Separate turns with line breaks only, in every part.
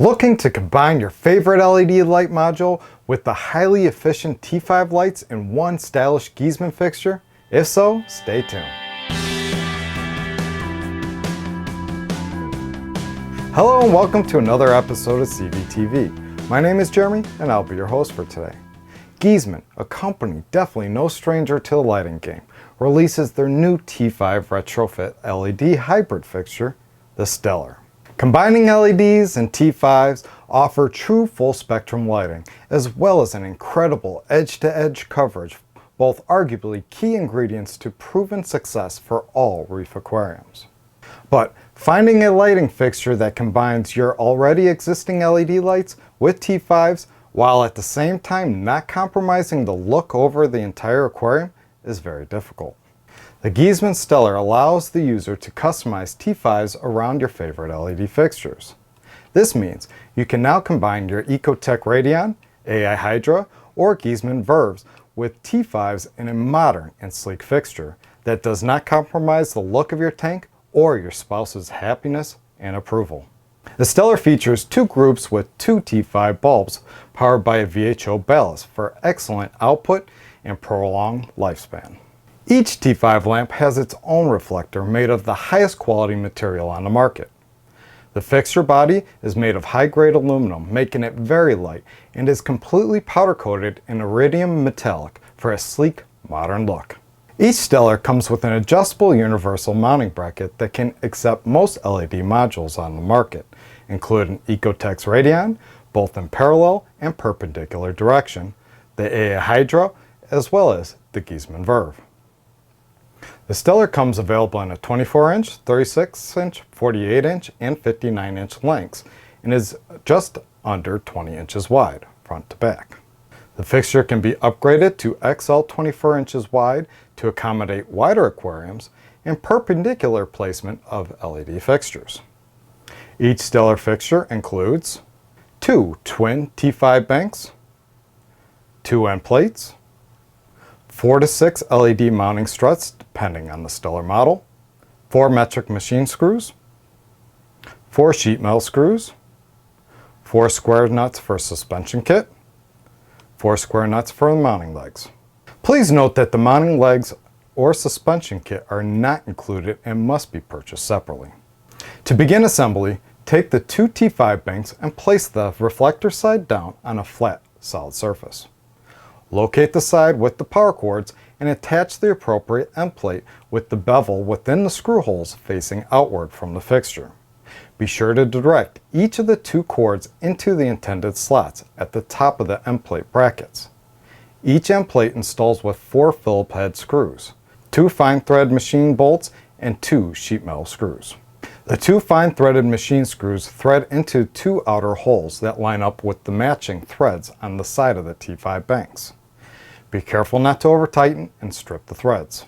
Looking to combine your favorite LED light module with the highly efficient T5 lights in one stylish Giesemann fixture? If so, stay tuned. Hello and welcome to another episode of CVtv. My name is Jeremy and I'll be your host for today. Giesemann, a company definitely no stranger to the lighting game, releases their new T5 retrofit LED hybrid fixture, the Stellar. Combining LEDs and T5s offer true full spectrum lighting, as well as an incredible edge-to-edge coverage, both arguably key ingredients to proven success for all reef aquariums. But finding a lighting fixture that combines your already existing LED lights with T5s, while at the same time not compromising the look over the entire aquarium, is very difficult. The Giesemann Stellar allows the user to customize T5s around your favorite LED fixtures. This means you can now combine your EcoTech Radion, AI Hydra, or Giesemann VerVves with T5s in a modern and sleek fixture that does not compromise the look of your tank or your spouse's happiness and approval. The Stellar features two groups with two T5 bulbs powered by a VHO ballast for excellent output and prolonged lifespan. Each T5 lamp has its own reflector made of the highest quality material on the market. The fixture body is made of high-grade aluminum, making it very light, and is completely powder-coated in iridium metallic for a sleek, modern look. Each Stellar comes with an adjustable universal mounting bracket that can accept most LED modules on the market, including EcoTech's Radion, both in parallel and perpendicular direction, the AI Hydra, as well as the Giesemann VerVve. The Stellar comes available in a 24-inch, 36-inch, 48-inch, and 59-inch lengths, and is just under 20 inches wide, front to back. The fixture can be upgraded to XL 24 inches wide to accommodate wider aquariums and perpendicular placement of LED fixtures. Each Stellar fixture includes two twin T5 banks, two end plates, 4 to 6 LED mounting struts depending on the Stellar model, 4 metric machine screws, 4 sheet metal screws, 4 square nuts for suspension kit, 4 square nuts for the mounting legs. Please note that the mounting legs or suspension kit are not included and must be purchased separately. To begin assembly, take the two T5 banks and place the reflector side down on a flat, solid surface. Locate the side with the power cords and attach the appropriate end plate with the bevel within the screw holes facing outward from the fixture. Be sure to direct each of the two cords into the intended slots at the top of the end plate brackets. Each end plate installs with 4 Phillips head screws, 2 fine thread machine bolts, and 2 sheet metal screws. The 2 fine threaded machine screws thread into 2 outer holes that line up with the matching threads on the side of the T5 banks. Be careful not to over-tighten and strip the threads.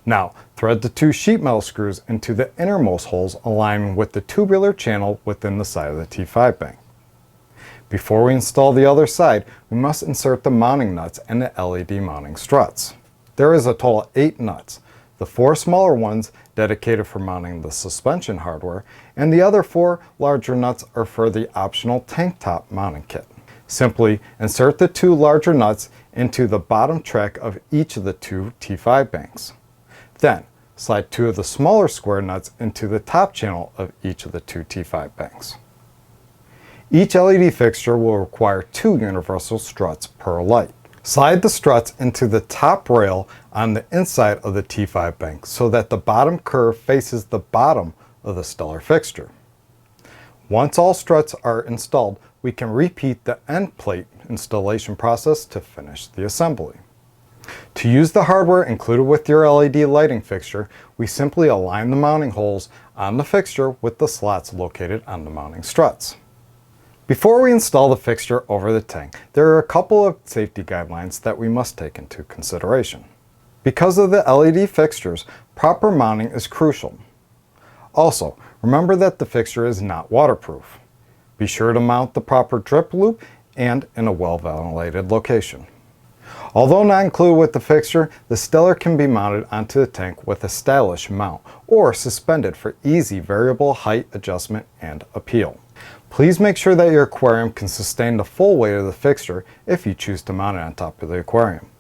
Now, thread the 2 sheet metal screws into the innermost holes aligning with the tubular channel within the side of the T5 bank. Before we install the other side, we must insert the mounting nuts and the LED mounting struts. There is a total of 8 nuts, the 4 smaller ones dedicated for mounting the suspension hardware, and the other 4 larger nuts are for the optional tank top mounting kit. Simply insert the 2 larger nuts into the bottom track of each of the 2 T5 banks. Then, slide 2 of the smaller square nuts into the top channel of each of the 2 T5 banks. Each LED fixture will require 2 universal struts per light. Slide the struts into the top rail on the inside of the T5 bank so that the bottom curve faces the bottom of the Stellar fixture. Once all struts are installed, we can repeat the end plate installation process to finish the assembly. To use the hardware included with your LED lighting fixture, we simply align the mounting holes on the fixture with the slots located on the mounting struts. Before we install the fixture over the tank, there are a couple of safety guidelines that we must take into consideration. Because of the LED fixtures, proper mounting is crucial. Also, remember that the fixture is not waterproof. Be sure to mount the proper drip loop and in a well-ventilated location. Although not included with the fixture, the Stellar can be mounted onto the tank with a stylish mount or suspended for easy variable height adjustment and appeal. Please make sure that your aquarium can sustain the full weight of the fixture if you choose to mount it on top of the aquarium.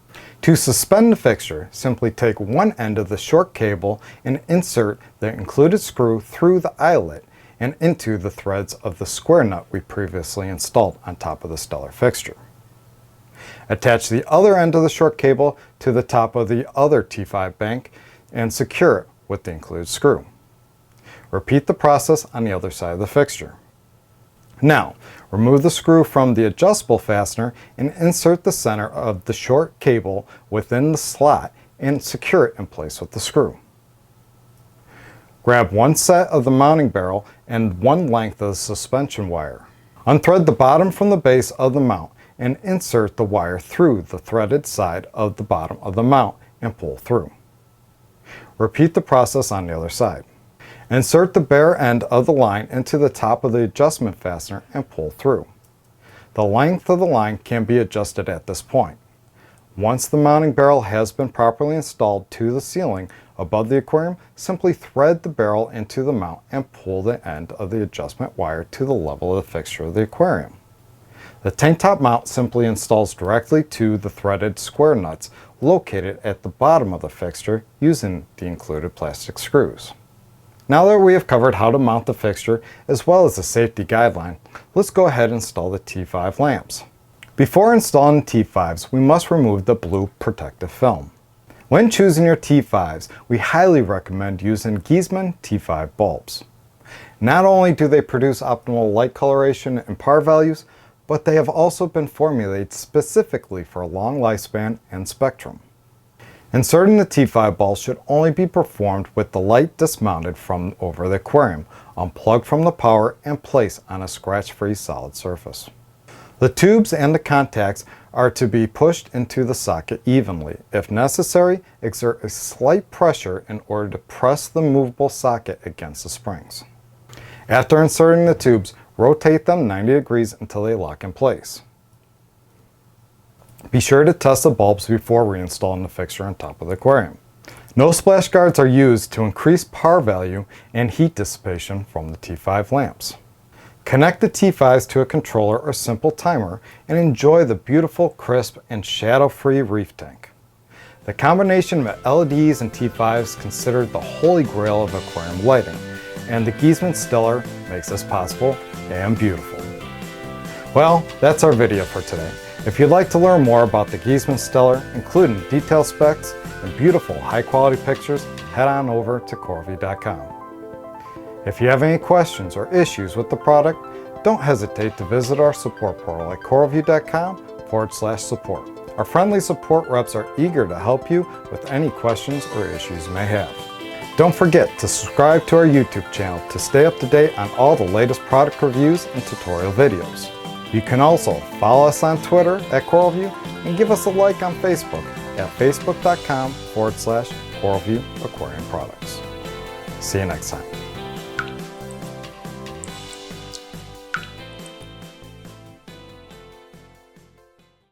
To suspend the fixture, simply take one end of the short cable and insert the included screw through the eyelet and into the threads of the square nut we previously installed on top of the Stellar fixture. Attach the other end of the short cable to the top of the other T5 bank and secure it with the included screw. Repeat the process on the other side of the fixture. Now, remove the screw from the adjustable fastener and insert the center of the short cable within the slot and secure it in place with the screw. Grab one set of the mounting barrel and one length of the suspension wire. Unthread the bottom from the base of the mount and insert the wire through the threaded side of the bottom of the mount and pull through. Repeat the process on the other side. Insert the bare end of the line into the top of the adjustment fastener and pull through. The length of the line can be adjusted at this point. Once the mounting barrel has been properly installed to the ceiling above the aquarium, simply thread the barrel into the mount and pull the end of the adjustment wire to the level of the fixture of the aquarium. The tank top mount simply installs directly to the threaded square nuts located at the bottom of the fixture using the included plastic screws. Now that we have covered how to mount the fixture as well as the safety guideline, let's go ahead and install the T5 lamps. Before installing the T5s, we must remove the blue protective film. When choosing your T5s, we highly recommend using Giesemann T5 bulbs. Not only do they produce optimal light coloration and par values, but they have also been formulated specifically for a long lifespan and spectrum. Inserting the T5 bulb should only be performed with the light dismounted from over the aquarium, unplugged from the power, and placed on a scratch-free solid surface. The tubes and the contacts are to be pushed into the socket evenly. If necessary, exert a slight pressure in order to press the movable socket against the springs. After inserting the tubes, rotate them 90 degrees until they lock in place. Be sure to test the bulbs before reinstalling the fixture on top of the aquarium. No splash guards are used to increase par value and heat dissipation from the T5 lamps. Connect the T5s to a controller or simple timer and enjoy the beautiful, crisp, and shadow-free reef tank. The combination of LEDs and T5s is considered the holy grail of aquarium lighting, and the Giesemann STELLAR makes this possible and beautiful. Well, that's our video for today. If you'd like to learn more about the Giesemann STELLAR, including detailed specs and beautiful high-quality pictures, head on over to CoralVue.com. If you have any questions or issues with the product, don't hesitate to visit our support portal at CoralVue.com/support. Our friendly support reps are eager to help you with any questions or issues you may have. Don't forget to subscribe to our YouTube channel to stay up to date on all the latest product reviews and tutorial videos. You can also follow us on Twitter at CoralVue and give us a like on Facebook at facebook.com/CoralVue Aquarium Products. See you next time.